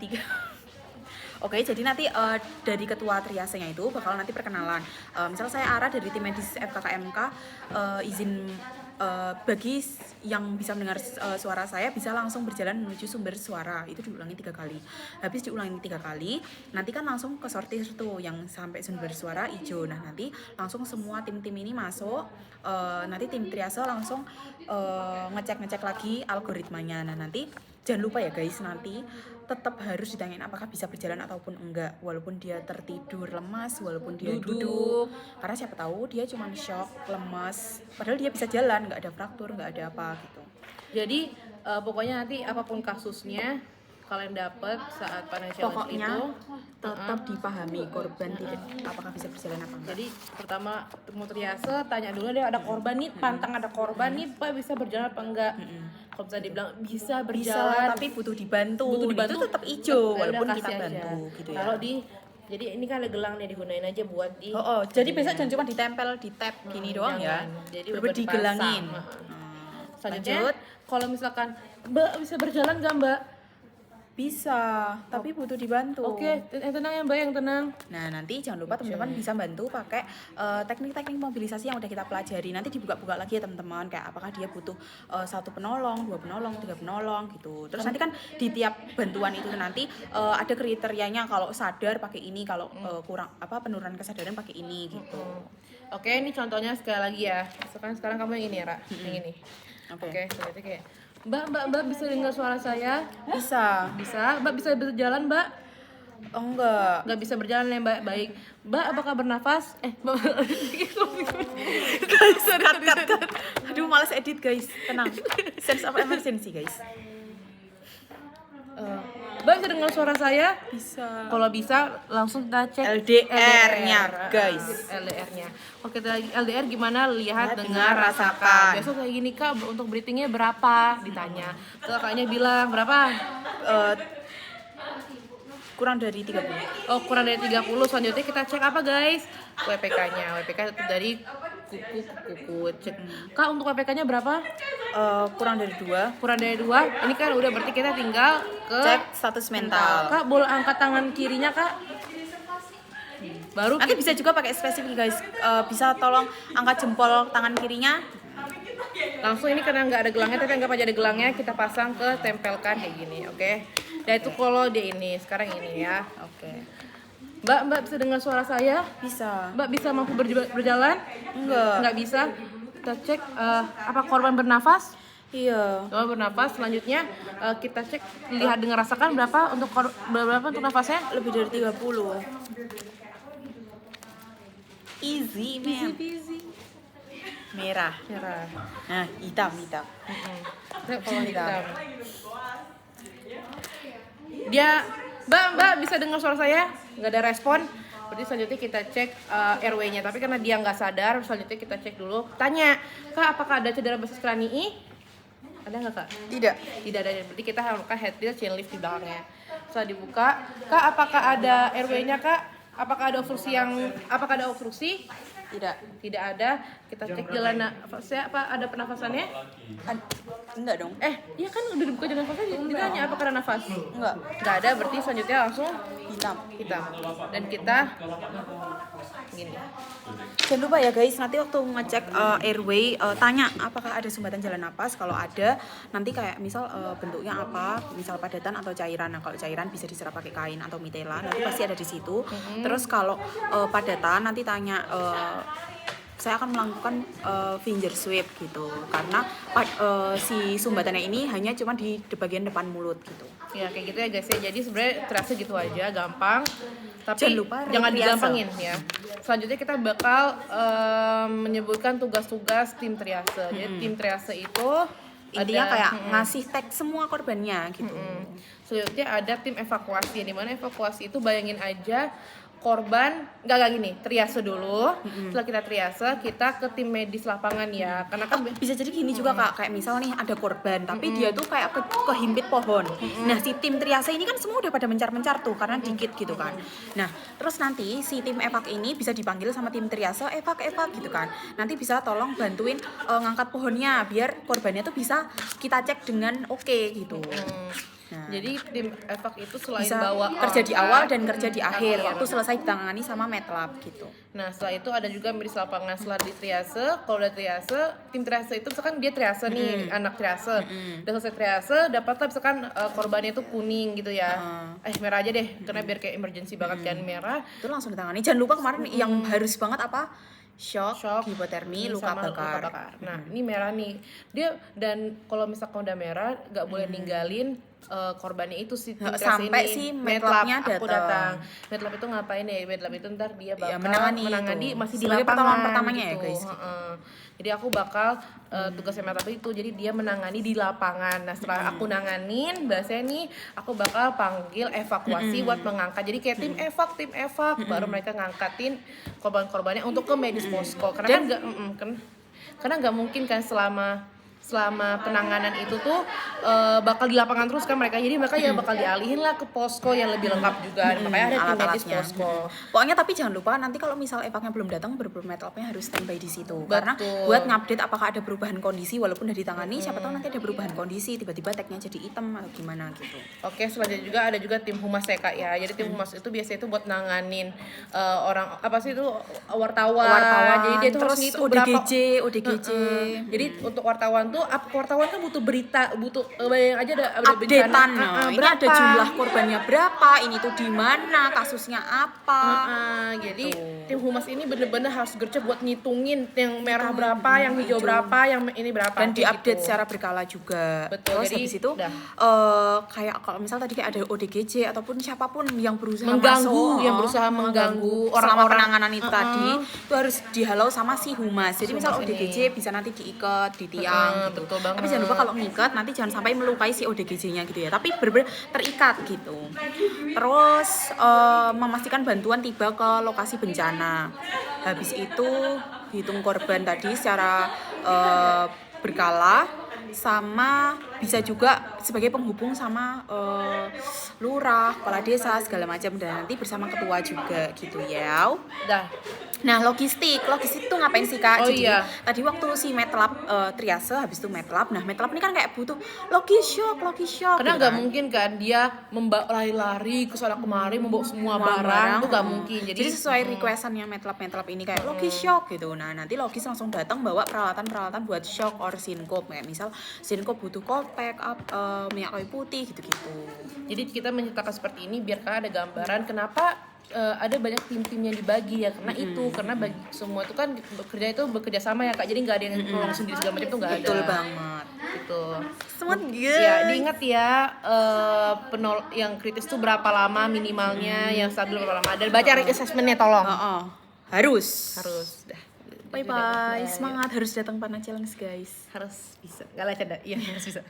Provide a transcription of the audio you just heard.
tiga. Oke, jadi nanti dari ketua triasenya itu bakal nanti perkenalan. Misal saya Ara dari tim medis FKKMK, izin bagi yang bisa mendengar suara saya bisa langsung berjalan menuju sumber suara. Itu diulangi 3 kali. Habis diulangi 3 kali, nanti kan langsung ke sortir tuh yang sampai sumber suara hijau. Nah, nanti langsung semua tim-tim ini masuk. Nanti tim triase langsung ngecek lagi algoritmanya. Nah, nanti jangan lupa ya guys, nanti tetap harus ditanyain apakah bisa berjalan ataupun enggak, walaupun dia tertidur lemas, walaupun dia duduk. Karena siapa tahu dia cuma shock, lemas, padahal dia bisa jalan, nggak ada fraktur, nggak ada apa gitu. Jadi pokoknya nanti apapun kasusnya kalian dapat saat financial Pokoknya itu tetap dipahami korban tidak apakah bisa berjalan apa enggak. jadi pertama mau triase tanya dulu deh, ada korban nih, pantang ada korban nih, Pak bisa berjalan apa enggak. Kalau misalnya dibilang bisa berjalan tapi butuh dibantu, itu tetap hijau walaupun udah kita kasih aja. bantu gitu ya. Kalau jadi ini kan ada gelang nih, digunain aja buat di jadi besok jangan cuma ditempel di tab gini doang ya. Jadi bener digelangin. Selanjutnya kalau misalkan Mbak bisa berjalan nggak Mbak? Bisa, tapi butuh dibantu. Oke, yang tenang ya Mbak, yang tenang. Nah, nanti jangan lupa teman-teman bisa bantu pakai teknik-teknik mobilisasi yang udah kita pelajari. Nanti dibuka-buka lagi ya teman-teman, kayak apakah dia butuh 1 penolong, 2 penolong, 3 penolong gitu. Terus nanti kan di tiap bantuan itu nanti ada kriterianya, kalau sadar pakai ini, kalau kurang penurunan kesadaran pakai ini gitu. Oke, ini contohnya sekali lagi ya. Sekarang kamu yang ini ya, Ra. Yang ini. Oke, seperti kayak Mbak bisa dengar suara saya? Bisa. Mbak bisa berjalan, Mbak? Oh, enggak. Nggak bisa berjalan ya, Mbak. Baik. Mbak, apakah bernafas? Guys, cut. Aduh, malas edit, guys. Tenang. Sense of emergency, guys. Mbak bisa dengar suara saya? Bisa. Kalau bisa, langsung kita cek LDR-nya, guys. LDR-nya. Oke, LDR gimana? Lihat, dengar, rasakan. rasakan. Besok kayak gini, Kak, untuk breathing-nya berapa? Ditanya. Terus kakaknya bilang, berapa? Kurang dari 30. Oh, kurang dari 30. Selanjutnya kita cek apa, guys? WPK-nya. WPK itu dari kuku. Cek. Kak, untuk WPK-nya berapa? Kurang dari 2. Kurang dari 2. Ini kan udah berarti kita tinggal ke Cek status mental. Kak, boleh angkat tangan kirinya, Kak? Baru Nanti bisa juga pakai spesifik, guys. Bisa tolong angkat jempol tangan kirinya. langsung ini karena nggak ada gelangnya, tapi anggap aja ada gelangnya, kita pasang ke tempelkan kayak gini, oke? Dan itu kalau dia ini, sekarang ini ya, oke. Mbak bisa dengar suara saya? Bisa. Mbak bisa mampu berjalan? Nggak bisa. Kita cek apa korban bernafas? Iya. Korban bernafas. Selanjutnya kita cek, lihat dengar rasakan berapa untuk nafasnya? Lebih dari 30. Easy, man. Easy. Merah. Nah, hitam. Kalau hitam. Dia, Mbak bisa dengar suara saya? Nggak ada respon. Berarti selanjutnya kita cek RW-nya. Tapi karena dia nggak sadar, selanjutnya kita cek dulu. Tanya, Kak, apakah ada cedera basis kranii? Ada nggak, Kak? Tidak ada. Berarti kita harus buka headpiece chain lift di belakangnya. Setelah dibuka, Kak, apakah ada RW-nya, Kak? Apakah ada obstruksi? Tidak ada. Kita cek jalan nafasnya, apa ada pernafasannya? Enggak dong. Iya kan udah dibuka jalan nafasnya, ditanya apakah ada nafas? Enggak ada, berarti selanjutnya langsung Hitam. Dan kita gini. Jangan lupa ya guys, nanti waktu ngecek airway tanya apakah ada sumbatan jalan napas. Kalau ada, nanti kayak misal bentuknya apa, misal padatan atau cairan. Nah, kalau cairan bisa diserap pakai kain atau mitela, nanti pasti ada di situ. Terus kalau padatan nanti tanya saya akan melakukan finger sweep gitu, karena si sumbatannya ini hanya cuma di bagian depan mulut gitu. Ya kayak gitu ya guys ya. Jadi sebenarnya terasa gitu aja, gampang. Tapi Jangan lupa jangan triase. digampangin ya. Selanjutnya kita bakal menyebutkan tugas-tugas tim triase. Jadi tim triase itu Intinya ada, kayak ngasih tag semua korbannya gitu. Selanjutnya ada tim evakuasi. Di mana evakuasi itu bayangin aja korban enggak gini, triase dulu. Setelah kita triase, kita ke tim medis lapangan ya. Karena kan Bisa jadi gini juga Kak, kayak misal nih ada korban tapi dia tuh kayak kehimpit pohon. Nah, si tim triase ini kan semua udah pada mencar-mencar tuh karena dikit gitu kan. Nah, terus nanti si tim evak ini bisa dipanggil sama tim triase, evak gitu kan. Nanti bisa tolong bantuin ngangkat pohonnya biar korbannya tuh bisa kita cek dengan oke gitu. Nah, Jadi tim EVAC itu selain bisa bawa kerja di awal dan kerja di akhir akhir. waktu selesai ditangani sama MATLAB gitu. Nah setelah itu ada juga medis lapangan setelah di triase. Kalau udah triase, tim triase itu misalkan dia triase nih, anak triase. Udah selesai triase, dapatlah misalkan korbannya itu kuning gitu ya. Merah aja deh, karena biar kayak emergency banget kan merah. Itu langsung ditangani. Jangan lupa kemarin yang harus banget apa? Shock, hipotermi, luka sama bakar. Nah, ini merah nih. Dia dan kalau misalkan udah merah, nggak boleh ninggalin korbannya itu si tim triase Sampai ini. si Medlab, Medlabnya aku datang. Medlab itu ngapain ya? Medlab itu ntar dia bakal menangani itu. masih di Sebagai lapangan pertolongan pertamanya gitu. ya, guys. Heeh. Jadi aku bakal tugasnya Medlab itu, jadi dia menangani di lapangan. Nah setelah aku nanganin, biasanya nih aku bakal panggil evakuasi buat mengangkat. Jadi kayak tim evac, baru mereka ngangkatin korban-korbannya untuk ke medis posko. Karena karena nggak mungkin kan selama penanganan itu tuh bakal di lapangan terus kan mereka, jadi mereka ya bakal dialihin lah ke posko yang lebih lengkap juga. Makanya ada tim medis alat-alatnya. posko. Pokoknya tapi jangan lupa nanti kalau misal evaknya belum datang, bener-bener MATLAB-nya harus standby di situ. Karena Betul. buat ngupdate apakah ada perubahan kondisi walaupun udah ditangani, siapa tahu nanti ada perubahan kondisi, tiba-tiba tagnya jadi hitam atau gimana gitu. Oke, selanjutnya juga ada juga tim humas ya Kak ya. Jadi tim humas itu biasanya itu buat nanganin orang apa sih itu wartawan. Jadi dia tuh terus harus ngitung berapa. ODGJ. Jadi untuk wartawan tuh wartawan kan butuh berita, butuh bayang aja ada Updatean, bencana. ini ada jumlah korbannya berapa, ini tuh di mana, kasusnya apa. Jadi tim humas ini bener-bener harus gercep buat ngitungin yang merah berapa, yang hijau berapa, yang ini berapa. Dan diupdate gitu. secara berkala juga. Betul, Terus jadi habis itu udah. kayak kalau misal tadi kayak ada ODGJ ataupun siapapun yang berusaha Mengganggu, masuk, yang berusaha mengganggu selama orang-orang. penanganan itu tadi, itu harus dihalau sama si humas. Jadi misal Humas ODGJ bisa nanti diikat di tiang gitu. betul banget. Tapi jangan lupa kalau ngikat nanti jangan sampai melukai si ODGJ-nya gitu ya. Tapi benar-benar terikat gitu. Terus memastikan bantuan tiba ke lokasi bencana. Habis itu hitung korban tadi secara berkala, sama bisa juga sebagai penghubung sama lurah, kepala desa segala macam, dan nanti bersama ketua juga gitu ya. Dah. Nah, logistik tuh ngapain sih Kak? Oh, Jadi iya. tadi waktu si MATLAB triase, habis itu MATLAB. Nah, MATLAB ini kan kayak butuh logis shock Karena gitu nggak kan. mungkin kan dia lari-lari ke sana kemari membawa semua barang, itu nggak mungkin. Jadi sesuai requestannya MATLAB ini kayak logis shock gitu. Nah, nanti logis langsung datang bawa peralatan ya, buat shock or sinkop. Kayak misal sinkop butuh kolpek, minyak kayu putih gitu-gitu. Jadi kita menceritakan seperti ini biar kalian ada gambaran kenapa ada banyak tim-tim yang dibagi ya, karena karena bagi semua itu kan bekerja sama ya Kak, jadi nggak ada yang nolong sendiri segala macam tuh nggak ada. Betul banget. Gitu. Semangat Ya diingat ya yang kritis tuh berapa lama minimalnya, yang stabil berapa lama, dan baca risk assessment-nya tolong. Harus. Dah. Bye bye. Semangat, harus datang Pana Challenge guys. Harus bisa. Nggak lah canda. Iya harus bisa.